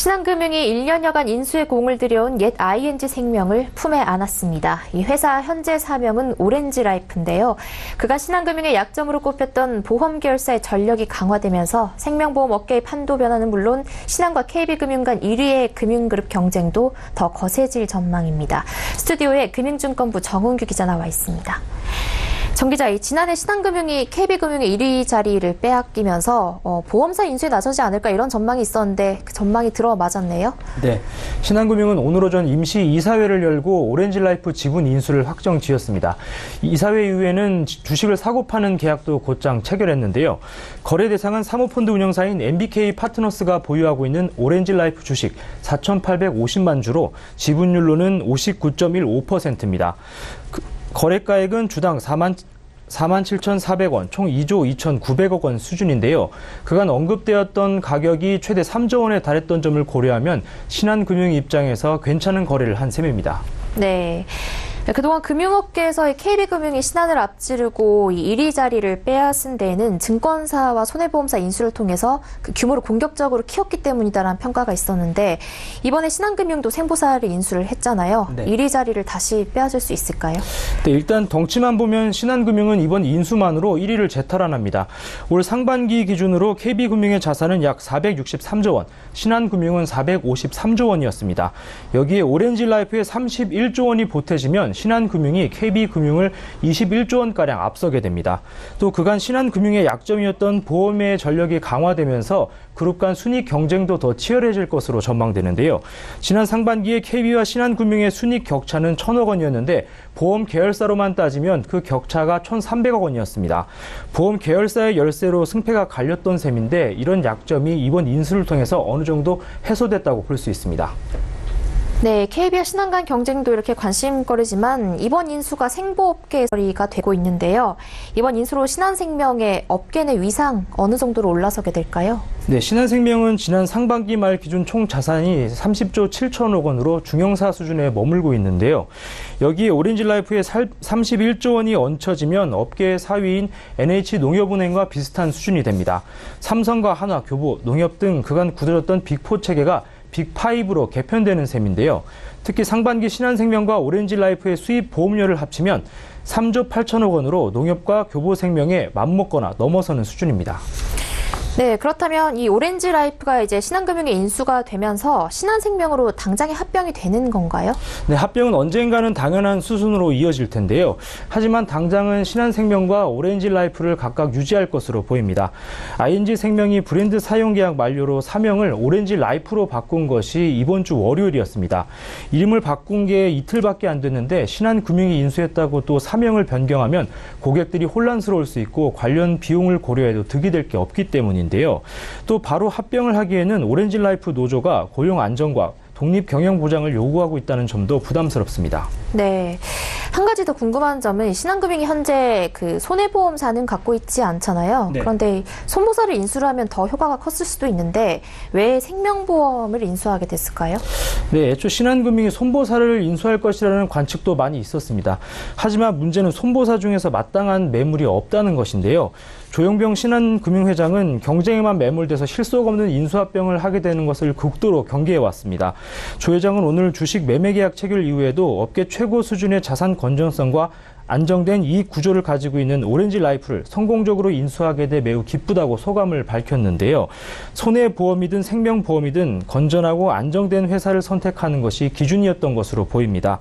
신한금융이 1년여간 인수에 공을 들여온 옛 ING 생명을 품에 안았습니다. 이 회사 현재 사명은 오렌지라이프인데요. 그간 신한금융의 약점으로 꼽혔던 보험 계열사의 전력이 강화되면서 생명보험 업계의 판도 변화는 물론 신한과 KB금융 간 1위의 금융그룹 경쟁도 더 거세질 전망입니다. 스튜디오에 금융증권부 정은규 기자 나와 있습니다. 정 기자, 지난해 신한금융이 KB금융의 1위 자리를 빼앗기면서 보험사 인수에 나서지 않을까 이런 전망이 있었는데 그 전망이 들어맞았네요. 네, 신한금융은 오늘 오전 임시 이사회를 열고 오렌지라이프 지분 인수를 확정지었습니다. 이사회 이후에는 주식을 사고 파는 계약도 곧장 체결했는데요. 거래 대상은 사모펀드 운영사인 MBK 파트너스가 보유하고 있는 오렌지라이프 주식 4,850만 주로 지분율로는 59.15%입니다. 거래가액은 주당 47,400원, 총 2조 2,900억 원 수준인데요. 그간 언급되었던 가격이 최대 3조 원에 달했던 점을 고려하면 신한금융 입장에서 괜찮은 거래를 한 셈입니다. 네. 그동안 금융업계에서의 KB금융이 신한을 앞지르고 이 1위 자리를 빼앗은 데에는 증권사와 손해보험사 인수를 통해서 그 규모를 공격적으로 키웠기 때문이다라는 평가가 있었는데 이번에 신한금융도 생보사를 인수를 했잖아요. 네. 1위 자리를 다시 빼앗을 수 있을까요? 네, 일단 덩치만 보면 신한금융은 이번 인수만으로 1위를 재탈환합니다. 올 상반기 기준으로 KB금융의 자산은 약 463조 원, 신한금융은 453조 원이었습니다. 여기에 오렌지라이프의 31조 원이 보태지면 신한금융이 KB금융을 21조 원가량 앞서게 됩니다. 또 그간 신한금융의 약점이었던 보험의 전력이 강화되면서 그룹 간 순이익 경쟁도 더 치열해질 것으로 전망되는데요. 지난 상반기에 KB와 신한금융의 순이익 격차는 1,000억 원이었는데 보험 계열사로만 따지면 그 격차가 1,300억 원이었습니다. 보험 계열사의 열세로 승패가 갈렸던 셈인데 이런 약점이 이번 인수를 통해서 어느 정도 해소됐다고 볼 수 있습니다. 네, KB와 신한 간 경쟁도 이렇게 관심거리지만 이번 인수가 생보업계의 거리가 되고 있는데요. 이번 인수로 신한생명의 업계 내 위상 어느 정도로 올라서게 될까요? 네, 신한생명은 지난 상반기 말 기준 총 자산이 30조 7천억 원으로 중형사 수준에 머물고 있는데요. 여기에 오렌지라이프의 31조 원이 얹혀지면 업계의 4위인 NH농협은행과 비슷한 수준이 됩니다. 삼성과 한화, 교보, 농협 등 그간 굳어졌던 빅4 체계가 빅5로 개편되는 셈인데요. 특히 상반기 신한생명과 오렌지라이프의 수입 보험료를 합치면 3조 8천억 원으로 농협과 교보생명에 맞먹거나 넘어서는 수준입니다. 네, 그렇다면 이 오렌지라이프가 이제 신한금융의 인수가 되면서 신한생명으로 당장의 합병이 되는 건가요? 네, 합병은 언젠가는 당연한 수순으로 이어질 텐데요. 하지만 당장은 신한생명과 오렌지라이프를 각각 유지할 것으로 보입니다. ING생명이 브랜드 사용계약 만료로 사명을 오렌지라이프로 바꾼 것이 이번 주 월요일이었습니다. 이름을 바꾼 게 이틀밖에 안 됐는데 신한금융이 인수했다고 또 사명을 변경하면 고객들이 혼란스러울 수 있고 관련 비용을 고려해도 득이 될 게 없기 때문입니다. 또 바로 합병을 하기에는 오렌지라이프 노조가 고용 안정과 독립 경영 보장을 요구하고 있다는 점도 부담스럽습니다. 네. 한 가지 더 궁금한 점은 신한금융이 현재 그 손해보험사는 갖고 있지 않잖아요. 네. 그런데 손보사를 인수를 하면 더 효과가 컸을 수도 있는데 왜 생명보험을 인수하게 됐을까요? 네, 애초 신한금융이 손보사를 인수할 것이라는 관측도 많이 있었습니다. 하지만 문제는 손보사 중에서 마땅한 매물이 없다는 것인데요. 조영병 신한금융회장은 경쟁에만 매몰돼서 실속 없는 인수합병을 하게 되는 것을 극도로 경계해왔습니다. 조 회장은 오늘 주식 매매 계약 체결 이후에도 업계 최고 수준의 자산 건전성과 안정된 이익 구조를 가지고 있는 오렌지라이프를 성공적으로 인수하게 돼 매우 기쁘다고 소감을 밝혔는데요. 손해보험이든 생명보험이든 건전하고 안정된 회사를 선택하는 것이 기준이었던 것으로 보입니다.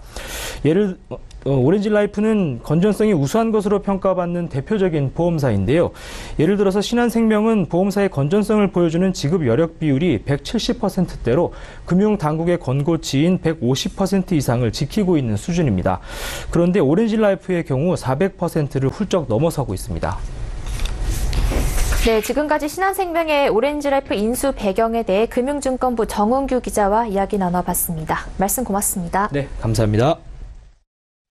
오렌지라이프는 건전성이 우수한 것으로 평가받는 대표적인 보험사인데요. 예를 들어서 신한생명은 보험사의 건전성을 보여주는 지급 여력 비율이 170%대로 금융당국의 권고치인 150% 이상을 지키고 있는 수준입니다. 그런데 오렌지라이프의 경우 400%를 훌쩍 넘어서고 있습니다. 네, 지금까지 신한생명의 오렌지라이프 인수 배경에 대해 금융증권부 정은규 기자와 이야기 나눠봤습니다. 말씀 고맙습니다. 네, 감사합니다.